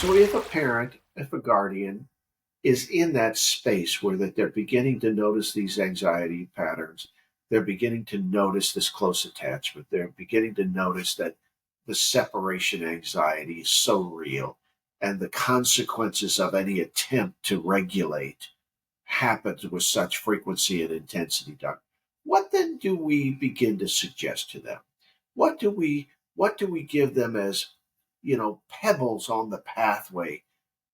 So if a parent, if a guardian is in that space where that they're beginning to notice these anxiety patterns, they're beginning to notice this close attachment, they're beginning to notice that the separation anxiety is so real and the consequences of any attempt to regulate happens with such frequency and intensity, Doc. What then do we begin to suggest to them? What do we give them as, pebbles on the pathway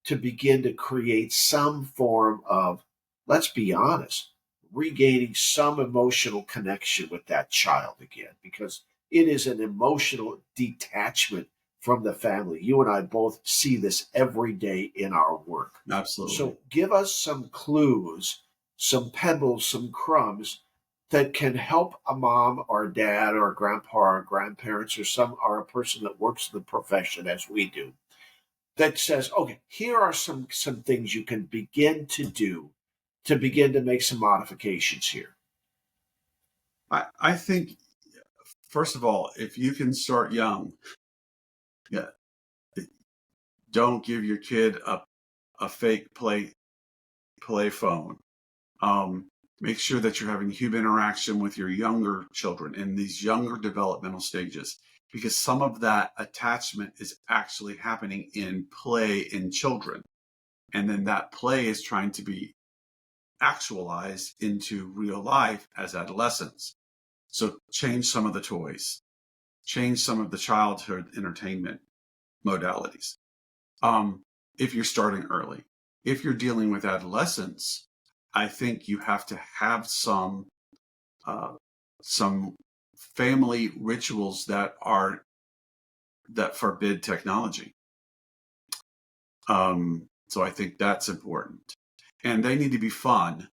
to begin to create some form of, let's be honest, regaining some emotional connection with that child again, because it is an emotional detachment from the family. You and I both see this every day in our work. Absolutely. So give us some clues, some pebbles, some crumbs that can help a mom or a dad or a grandpa or grandparents or a person that works in the profession as we do, that says, okay, here are some things you can begin to do to begin to make some modifications here. I think, first of all, if you can start young, yeah, don't give your kid a fake play phone. Make sure that you're having human interaction with your younger children in these younger developmental stages, because some of that attachment is actually happening in play in children. And then that play is trying to be actualized into real life as adolescents. So change some of the toys, change some of the childhood entertainment modalities. If you're starting early, if you're dealing with adolescents, I think you have to have some family rituals that forbid technology. So I think that's important, and they need to be fun.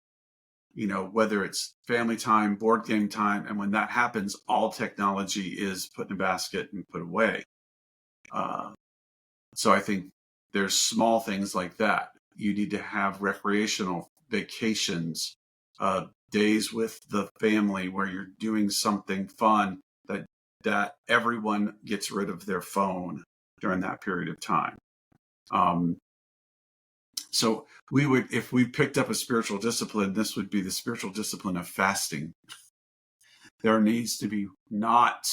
Whether it's family time, board game time, and when that happens, all technology is put in a basket and put away. So I think there's small things like that. You need to have recreational vacations, days with the family where you're doing something fun that everyone gets rid of their phone during that period of time. So if we picked up a spiritual discipline, this would be the spiritual discipline of fasting. There needs to be not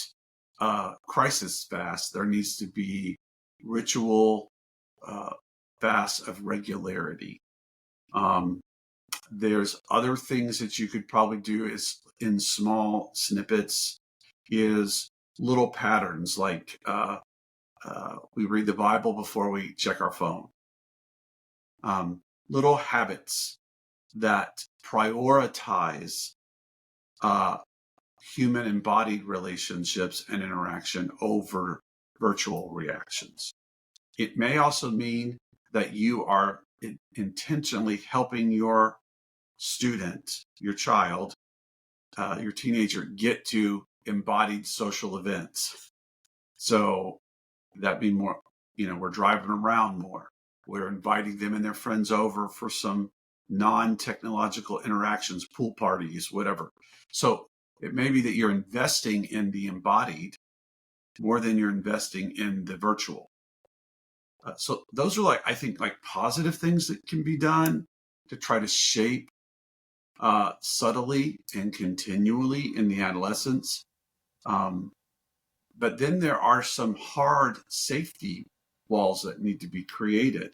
crisis fast. There needs to be ritual fast of regularity. There's other things that you could probably do is in small snippets, is little patterns like we read the Bible before we check our phone. Little habits that prioritize human embodied relationships and interaction over virtual reactions. It may also mean that you are intentionally helping your student, your child, your teenager get to embodied social events. So that means more, we're driving around more. We're inviting them and their friends over for some non-technological interactions, pool parties, whatever. So it may be that you're investing in the embodied more than you're investing in the virtual. So those are I think positive things that can be done to try to shape subtly and continually in the adolescence. But then there are some hard safety walls that need to be created.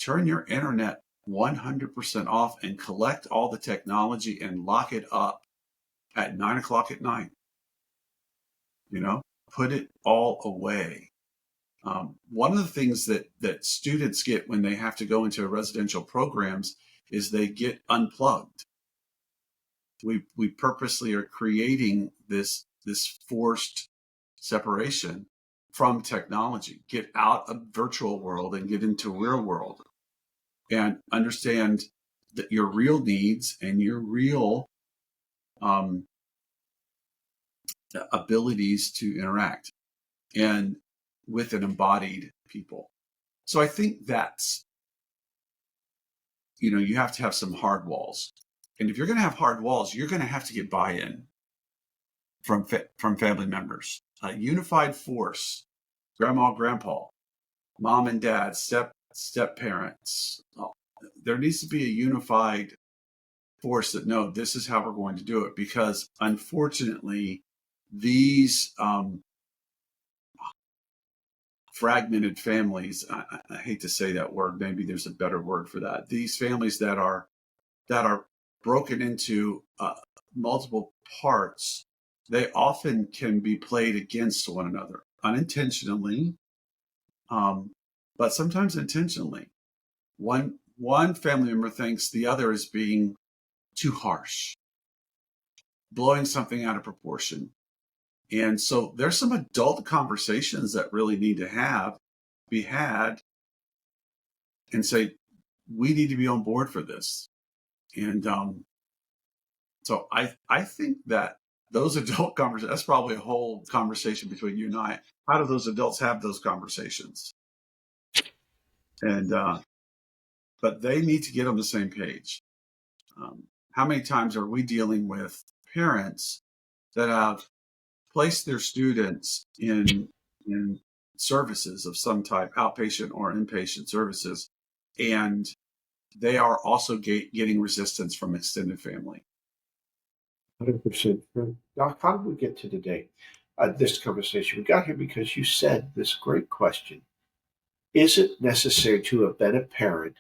Turn your internet 100% off and collect all the technology and lock it up at 9:00 at night. Put it all away. One of the things that students get when they have to go into residential programs is they get unplugged. We purposely are creating this forced separation from technology. Get out of virtual world and get into real world, and understand that your real needs and your real abilities to interact and with an embodied people. So I think that's, you have to have some hard walls. And if you're going to have hard walls, you're going to have to get buy-in from family members. A unified force, grandma, grandpa, mom and dad, step parents. There needs to be a unified force that no, this is how we're going to do it, because unfortunately, these fragmented families, I hate to say that word, maybe there's a better word for that. These families that are broken into multiple parts, they often can be played against one another unintentionally, but sometimes intentionally. One family member thinks the other is being too harsh, blowing something out of proportion. And so there's some adult conversations that really need to be had, and say, we need to be on board for this. And so I think that those adult conversations, that's probably a whole conversation between you and I. How do those adults have those conversations? And but they need to get on the same page. How many times are we dealing with parents that have placed their students in services of some type, outpatient or inpatient services, and they are also getting resistance from extended family? 100%. Doc, how did we get to today? This conversation. We got here because you said this great question. Is it necessary to have been a parent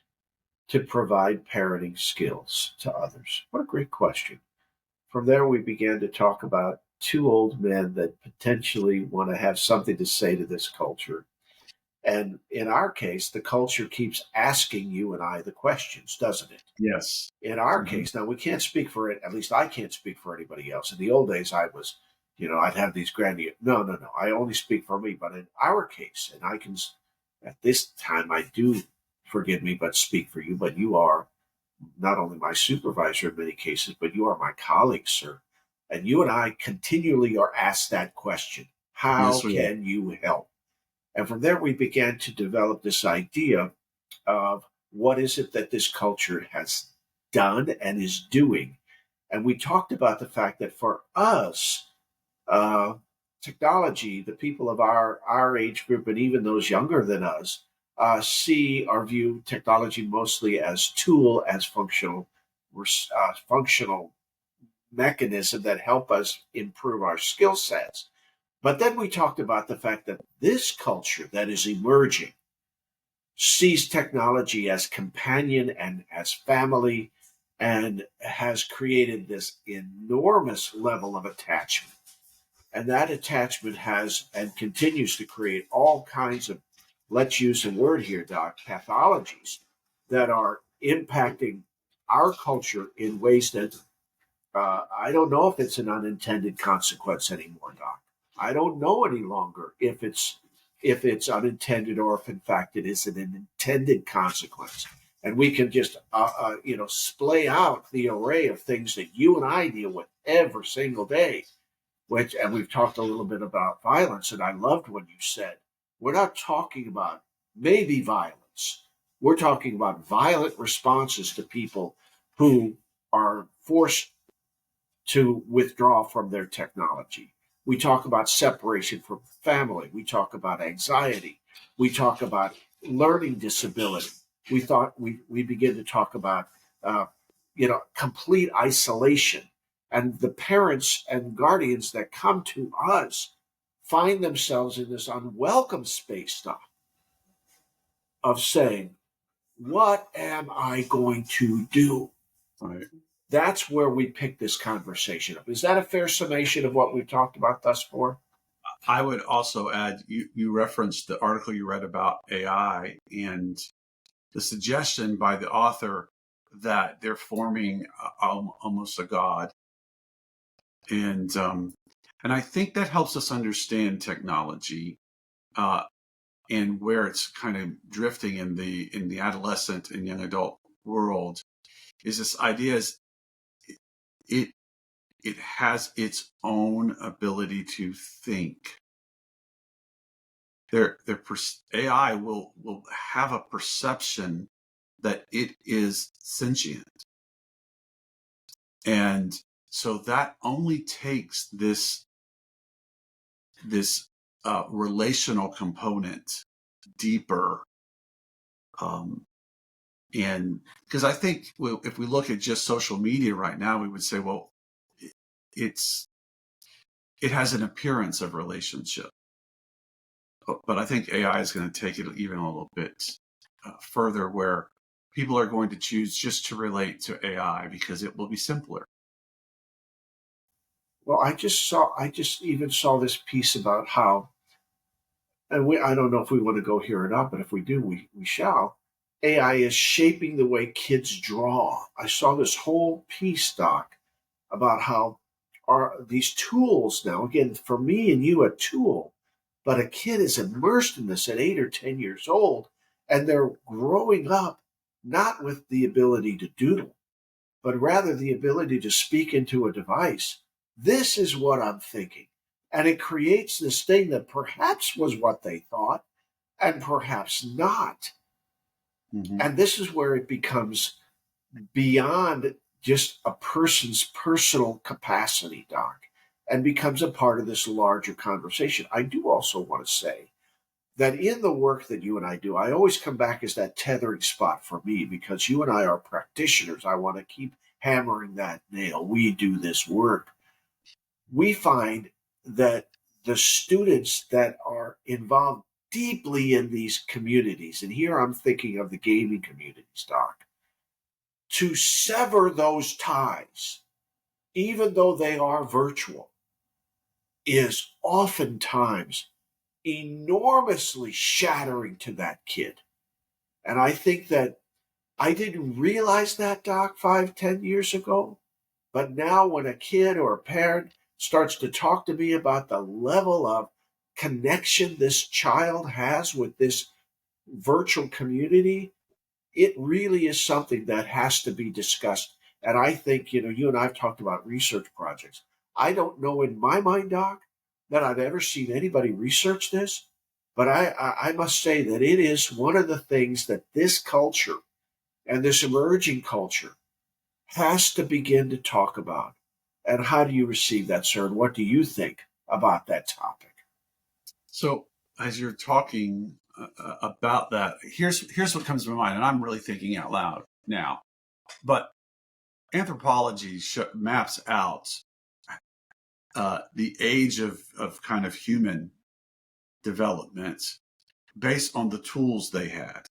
to provide parenting skills to others? What a great question. From there, we began to talk about two old men that potentially want to have something to say to this culture. And in our case, the culture keeps asking you and I the questions, doesn't it? Yes. In our Mm-hmm. case, now we can't speak for it. At least I can't speak for anybody else. In the old days, I was, I'd have these no. I only speak for me. But in our case, and I can, at this time, I do, forgive me, but speak for you. But you are not only my supervisor in many cases, but you are my colleague, sir. And you and I continually are asked that question: how Yes, we are. can you help? And from there, we began to develop this idea of what is it that this culture has done and is doing. And we talked about the fact that for us, uh, technology, the people of our age group, and even those younger than us, see or view technology mostly as tool, as functional mechanism that help us improve our skill sets. But then we talked about the fact that this culture that is emerging sees technology as companion and as family, and has created this enormous level of attachment. And that attachment has and continues to create all kinds of, let's use a word here, Doc, pathologies that are impacting our culture in ways that I don't know if it's an unintended consequence anymore, Doc. I don't know any longer if it's unintended or if in fact it is an intended consequence. And we can just splay out the array of things that you and I deal with every single day. And we've talked a little bit about violence, and I loved when you said we're not talking about maybe violence. We're talking about violent responses to people who are forced to withdraw from their technology. We talk about separation from family. We talk about anxiety. We talk about learning disability. We begin to talk about complete isolation. And the parents and guardians that come to us find themselves in this unwelcome space, Doc, of saying, what am I going to do? Right. That's where we pick this conversation up. Is that a fair summation of what we've talked about thus far? I would also add, you referenced the article you read about AI and the suggestion by the author that they're forming almost a god. And I think that helps us understand technology and where it's kind of drifting in the adolescent and young adult world. Is this idea is it it has its own ability to think. AI will have a perception that it is sentient, and so that only takes this relational component deeper. And because I think if we look at just social media right now, we would say, well, it has an appearance of relationship. But I think AI is going to take it even a little bit further, where people are going to choose just to relate to AI because it will be simpler. Well, I just even saw this piece about how, and I don't know if we want to go here or not, but if we do, we shall. AI is shaping the way kids draw. I saw this whole piece, Doc, about how are these tools now, again, for me and you, a tool, but a kid is immersed in this at 8 or 10 years old, and they're growing up not with the ability to doodle, but rather the ability to speak into a device. This is what I'm thinking. And it creates this thing that perhaps was what they thought and perhaps not. Mm-hmm. And this is where it becomes beyond just a person's personal capacity, Doc, and becomes a part of this larger conversation. I do also want to say that in the work that you and I do, I always come back as that tethering spot for me, because you and I are practitioners. I want to keep hammering that nail. We do this work. We find that the students that are involved deeply in these communities, and here I'm thinking of the gaming communities, Doc, to sever those ties, even though they are virtual, is oftentimes enormously shattering to that kid. And I think that I didn't realize that, Doc, 5, 10 years ago. But now when a kid or a parent starts to talk to me about the level of connection this child has with this virtual community, it really is something that has to be discussed. And I think, you and I have talked about research projects. I don't know in my mind, Doc, that I've ever seen anybody research this, but I must say that it is one of the things that this culture and this emerging culture has to begin to talk about. And how do you receive that, sir? And what do you think about that topic? So as you're talking about that, here's what comes to my mind, and I'm really thinking out loud now. But anthropology maps out the age of kind of human development based on the tools they had.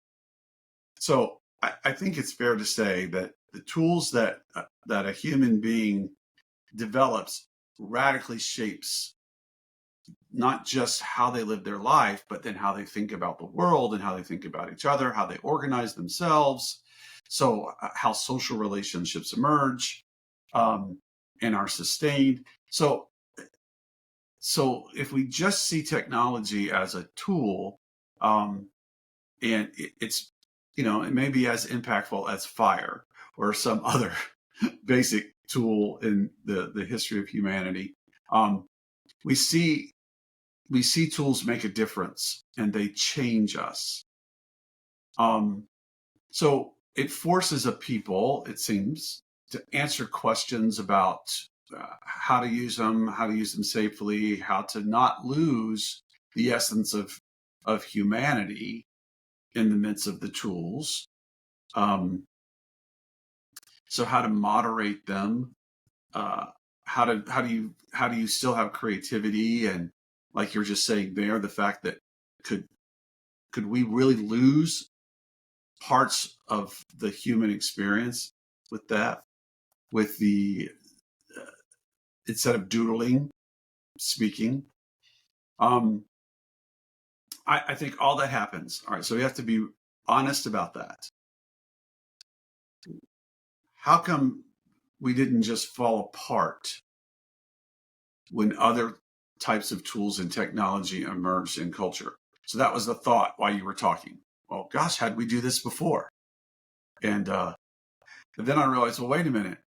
So I think it's fair to say that the tools that a human being develops radically shapes not just how they live their life, but then how they think about the world and how they think about each other, how they organize themselves. So how social relationships emerge and are sustained. So if we just see technology as a tool, and it's, it may be as impactful as fire or some other basic tool in the history of humanity, we see tools make a difference and they change us. So it forces a people, it seems, to answer questions about how to use them safely, how to not lose the essence of humanity in the midst of the tools. So how to moderate them, how do you still have creativity, and like you're just saying there, the fact that could we really lose parts of the human experience with that, with the instead of doodling, speaking. I think all that happens. All right, so we have to be honest about that. How come we didn't just fall apart when other types of tools and technology emerged in culture? So that was the thought while you were talking. Well, gosh, how'd we do this before? And then I realized, well, wait a minute.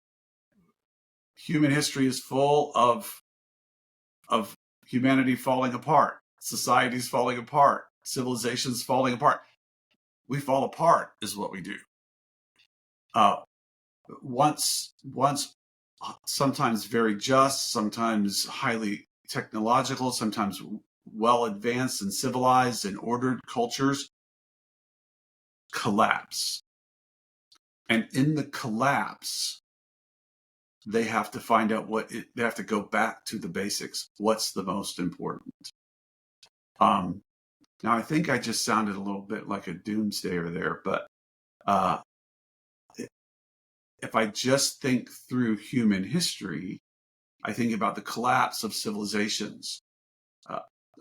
Human history is full of humanity falling apart, societies falling apart, civilizations falling apart. We fall apart is what we do. Once sometimes very just, sometimes highly technological, sometimes well-advanced and civilized and ordered cultures collapse. And in the collapse, they have to find out they have to go back to the basics. What's the most important? Now, I think I just sounded a little bit like a doomsdayer there, but if I just think through human history, I think about the collapse of civilizations.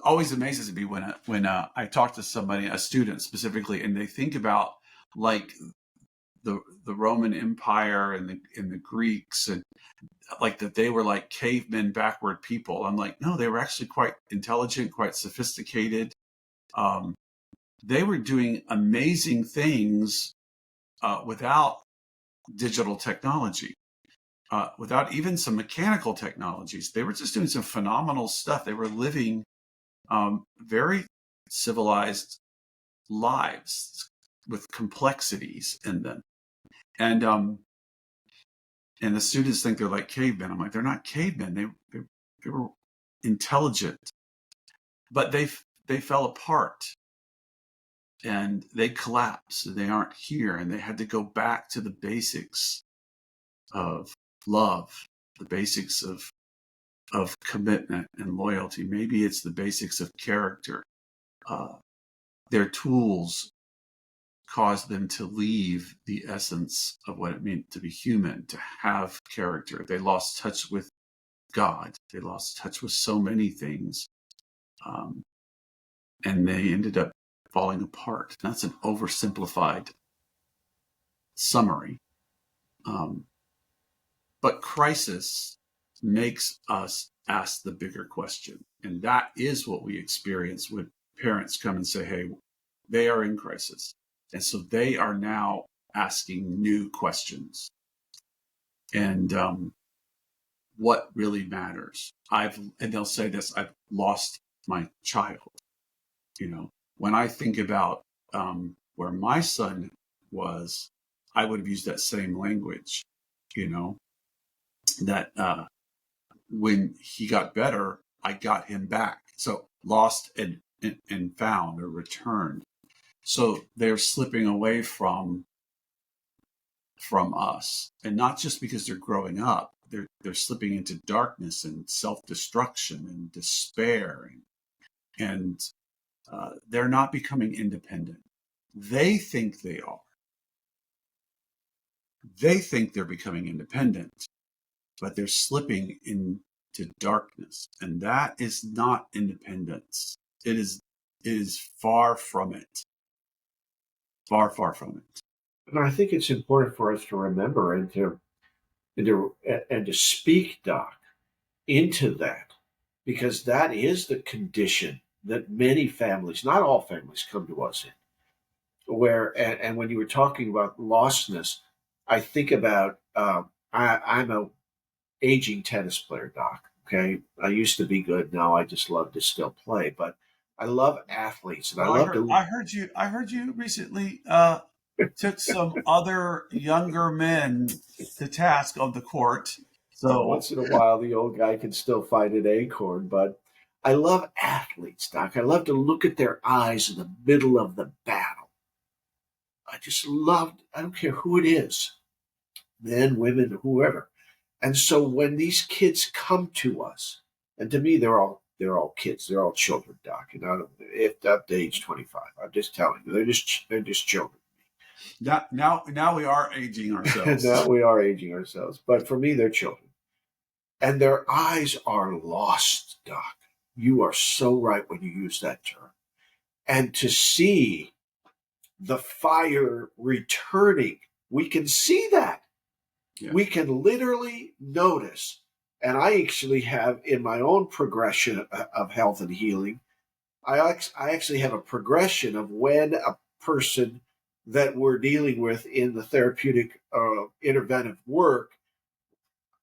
Always amazes me when I talk to somebody, a student specifically, and they think about like the Roman Empire and the Greeks, and like that they were like cavemen, backward people. I'm like, no, they were actually quite intelligent, quite sophisticated. They were doing amazing things without digital technology, without even some mechanical technologies. They were just doing some phenomenal stuff. They were living very civilized lives with complexities in them. And the students think they're like cavemen. I'm like, they're not cavemen. They were intelligent, but they fell apart. And they collapsed, and they aren't here, and they had to go back to the basics of love, the basics of commitment and loyalty. Maybe it's the basics of character. Their tools caused them to leave the essence of what it meant to be human, to have character. They lost touch with God. They lost touch with so many things, and they ended up falling apart. That's an oversimplified summary. But crisis makes us ask the bigger question. And that is what we experience when parents come and say, hey, they are in crisis. And so they are now asking new questions. And what really matters? And they'll say this, I've lost my child. When I think about where my son was, I would have used that same language, that when he got better, I got him back. So lost and found or returned. So they're slipping away from us, and not just because they're growing up. They're slipping into darkness and self-destruction and despair, and they're not becoming independent. They think they are. They think they're becoming independent, but they're slipping into darkness. And that is not independence. It is far from it. Far, far from it. And I think it's important for us to remember and to speak, Doc, into that, because that is the condition that many families, not all families, come to us in. And when you were talking about lostness, I think about I'm a aging tennis player, Doc. Okay, I used to be good. Now I just love to still play, but I love athletes, and Well, I love to. I heard you recently took some other younger men to task on the court. So Once in a while, the old guy can still find an acorn, but I love athletes, Doc. I love to look at their eyes in the middle of the battle. I just loved, I don't care who it is, men, women, whoever. And so when these kids come to us, and to me, they're all kids, they're all children, Doc. If up to age 25, I'm just telling you, they're just children. now we are aging ourselves. Now we are aging ourselves, but for me, they're children, and their eyes are lost, Doc. You are so right when you use that term, and to see the fire returning, we can see that. Yeah. We can literally notice. And I actually have in my own progression of health and healing, I actually have a progression of when a person that we're dealing with in the therapeutic interventive work,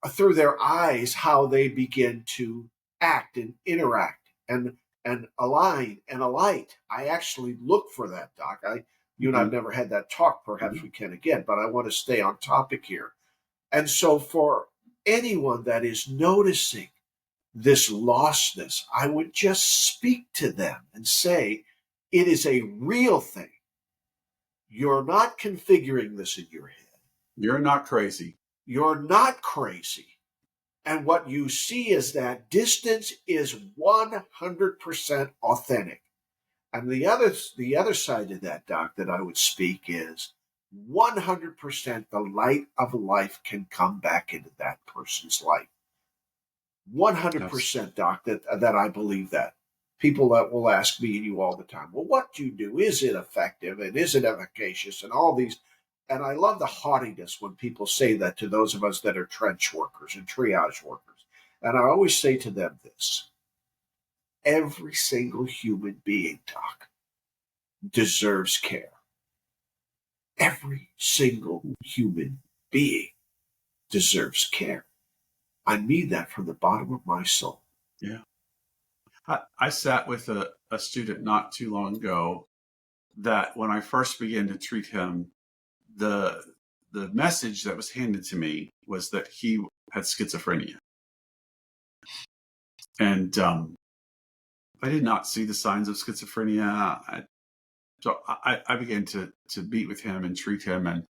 through their eyes, how they begin to act and interact and align and alight. I actually look for that, Doc. You and I've never had that talk. Perhaps we can again, but I want to stay on topic here. And so for anyone that is noticing this lostness, I would just speak to them and say, it is a real thing. You're not configuring this in your head. You're not crazy. You're not crazy. And what you see is that distance is 100% authentic. And the other side of that, Doc, that I would speak is 100% the light of life can come back into that person's life. 100%, Doc, that I believe that. People that will ask me and you all the time, well, what do you do? Is it effective? And is it efficacious? And all these. And I love the haughtiness when people say that to those of us that are trench workers and triage workers. And I always say to them this: every single human being, Doc, deserves care. Every single human being deserves care. I mean that from the bottom of my soul. Yeah. I sat with a student not too long ago that when I first began to treat him, the message that was handed to me was that he had schizophrenia. And I did not see the signs of schizophrenia. So I began to meet with him and treat him,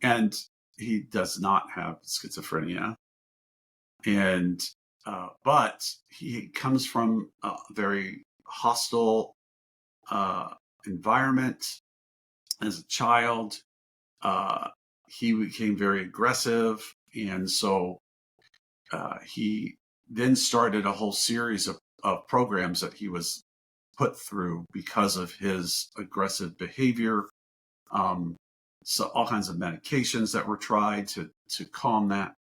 and he does not have schizophrenia. And but he comes from a very hostile environment as a child. He became very aggressive, and so he then started a whole series of programs that he was put through because of his aggressive behavior. So all kinds of medications that were tried to calm that.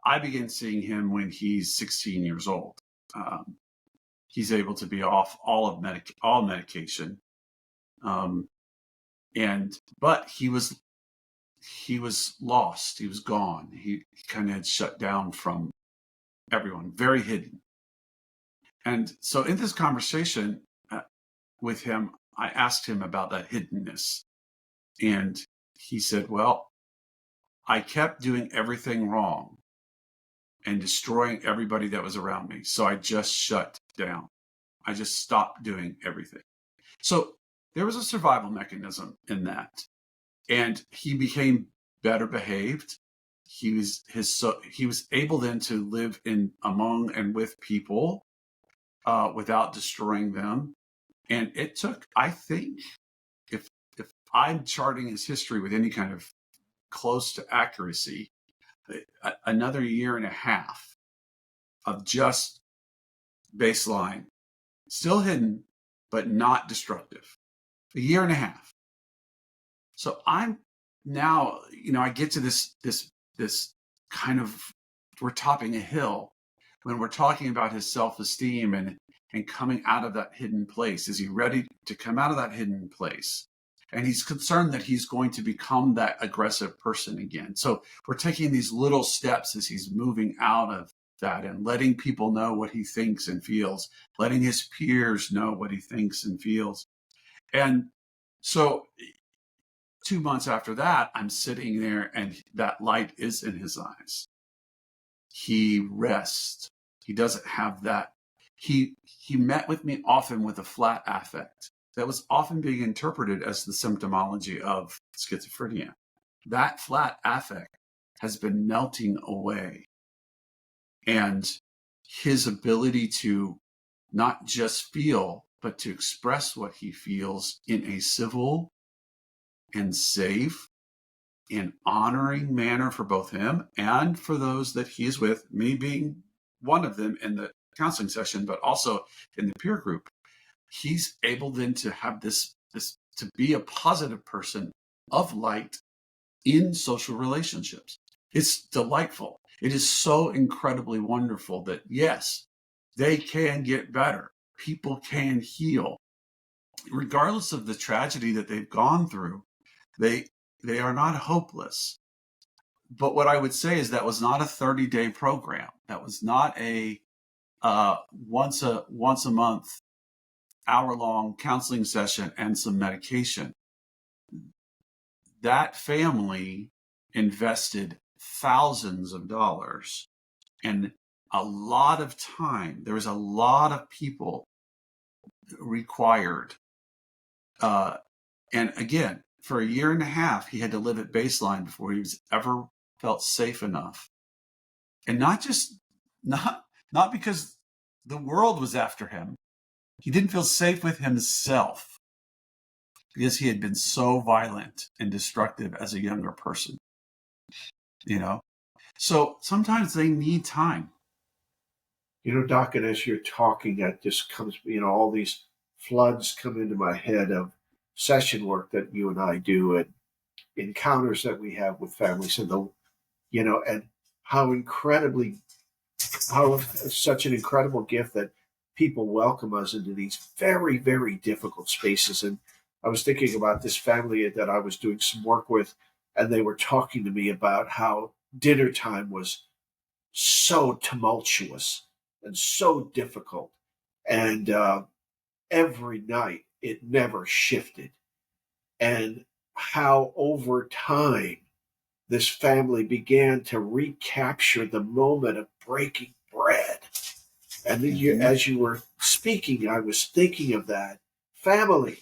I began seeing him when he's 16 years old. He's able to be off all medication, but he was lost. He was gone. He kind of had shut down from everyone, very hidden. And so in this conversation with him, I asked him about that hiddenness, and he said, "Well, I kept doing everything wrong and destroying everybody that was around me. So I just shut down. I just stopped doing everything." So there was a survival mechanism in that. And he became better behaved. He was able then to live in among and with people without destroying them. And it took, I think, if I'm charting his history with any kind of close to accuracy, another year and a half of just baseline, still hidden, but not destructive. A year and a half. So I'm now, I get to this kind of, we're topping a hill when we're talking about his self-esteem and coming out of that hidden place. Is he ready to come out of that hidden place? And he's concerned that he's going to become that aggressive person again. So we're taking these little steps as he's moving out of that and letting people know what he thinks and feels, letting his peers know what he thinks and feels. And so 2 months after that, I'm sitting there and that light is in his eyes. He rests. He doesn't have that. He met with me often with a flat affect that was often being interpreted as the symptomology of schizophrenia. That flat affect has been melting away. And his ability to not just feel, but to express what he feels in a civil and safe and honoring manner for both him and for those that he is with, me being one of them in the counseling session, but also in the peer group. He's able then to have this to be a positive person of light in social relationships. It's delightful. It is so incredibly wonderful that, yes, they can get better. People can heal. Regardless of the tragedy that they've gone through, they are not hopeless. But what I would say is that was not a 30-day program. That was not a once a month, hour-long counseling session and some medication. That family invested thousands of dollars and a lot of time. There was a lot of people required. And again, for a year and a half, he had to live at baseline before he was ever felt safe enough. And not because the world was after him. He didn't feel safe with himself because he had been so violent and destructive as a younger person. So sometimes they need time. Doc, and as you're talking, that just comes, all these floods come into my head of session work that you and I do and encounters that we have with families and and how such an incredible gift that people welcome us into these very, very difficult spaces. And I was thinking about this family that I was doing some work with, and they were talking to me about how dinner time was so tumultuous and so difficult. And every night it never shifted. And how over time this family began to recapture the moment of breaking bread. And as you were speaking, I was thinking of that family.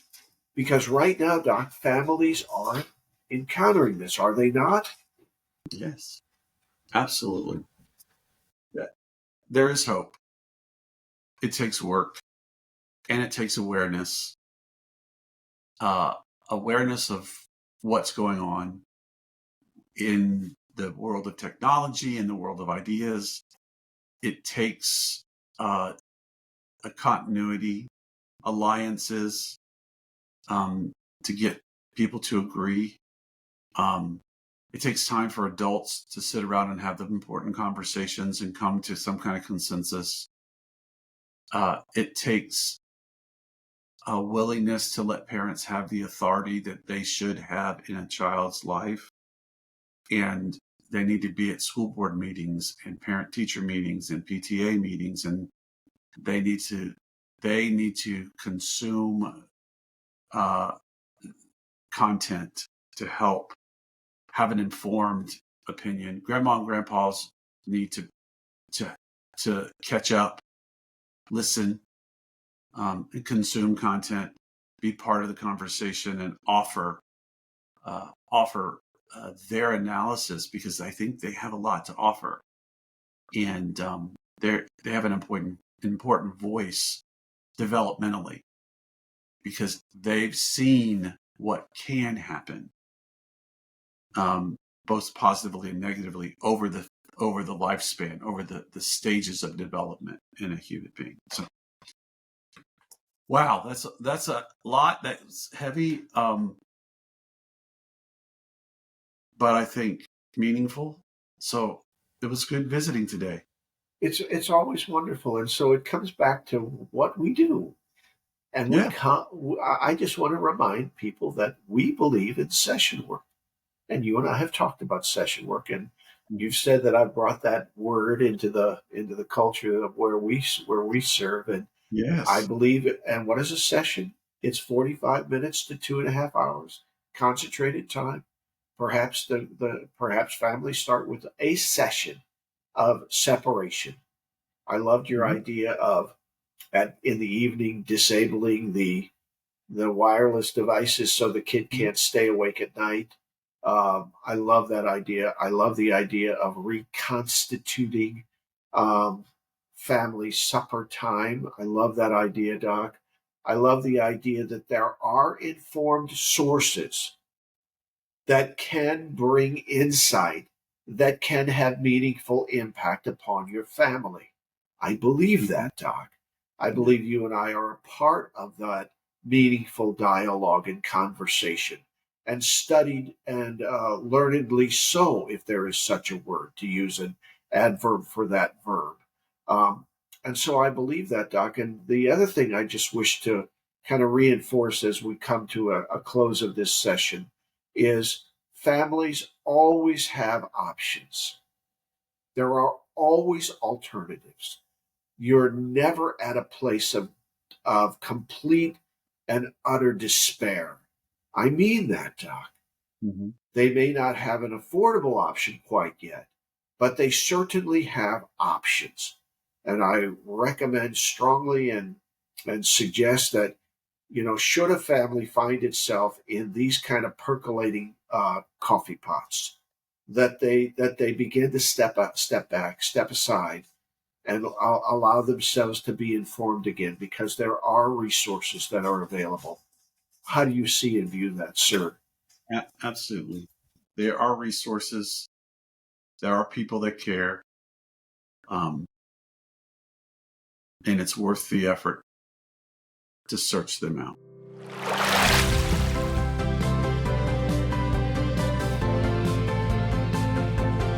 Because right now, Doc, families are encountering this, are they not? Yes, absolutely. Yeah. There is hope. It takes work and it takes awareness. Awareness of what's going on in the world of technology, in the world of ideas. It takes a continuity, alliances, to get people to agree. It takes time for adults to sit around and have the important conversations and come to some kind of consensus. It takes a willingness to let parents have the authority that they should have in a child's life. And they need to be at school board meetings and parent teacher meetings and PTA meetings. And they need to consume content to help have an informed opinion. Grandma and grandpas need to catch up, listen, and consume content, be part of the conversation, and offer their analysis, because I think they have a lot to offer, and they have an important voice developmentally, because they've seen what can happen, both positively and negatively over the lifespan, over the stages of development in a human being. So, wow, that's a lot. That's heavy, but I think meaningful. So it was good visiting today. It's always wonderful, and so it comes back to what we do. And Yeah. I just want to remind people that we believe in session work. And you and I have talked about session work, and you've said that I've brought that word into the culture of where we serve. And I Yes. believe it. And what is a session? It's 45 minutes to 2.5 hours, concentrated time. Perhaps perhaps families start with a session of separation. I loved your Mhm. idea of in the evening disabling the wireless devices so the kid can't stay awake at night. I love that idea. I love the idea of reconstituting um, family supper time. I love that idea, Doc. I love the idea that there are informed sources that can bring insight that can have meaningful impact upon your family. I believe that, Doc. I Yeah. believe you and I are a part of that meaningful dialogue and conversation, and studied and learnedly so, if there is such a word, to use an adverb for that verb. Um, and so I believe that, Doc. And the other thing I just wish to kind of reinforce as we come to a close of this session is families always have options. There are always alternatives. You're never at a place of complete and utter despair. I mean that, Doc. Mhm. They may not have an affordable option quite yet, but they certainly have options. And I recommend strongly and suggest that, should a family find itself in these kind of percolating coffee pots, that they begin to step back, step aside, and allow themselves to be informed again, because there are resources that are available. How do you see and view that, sir? Absolutely. There are resources. There are people that care. Um, and it's worth the effort to search them out.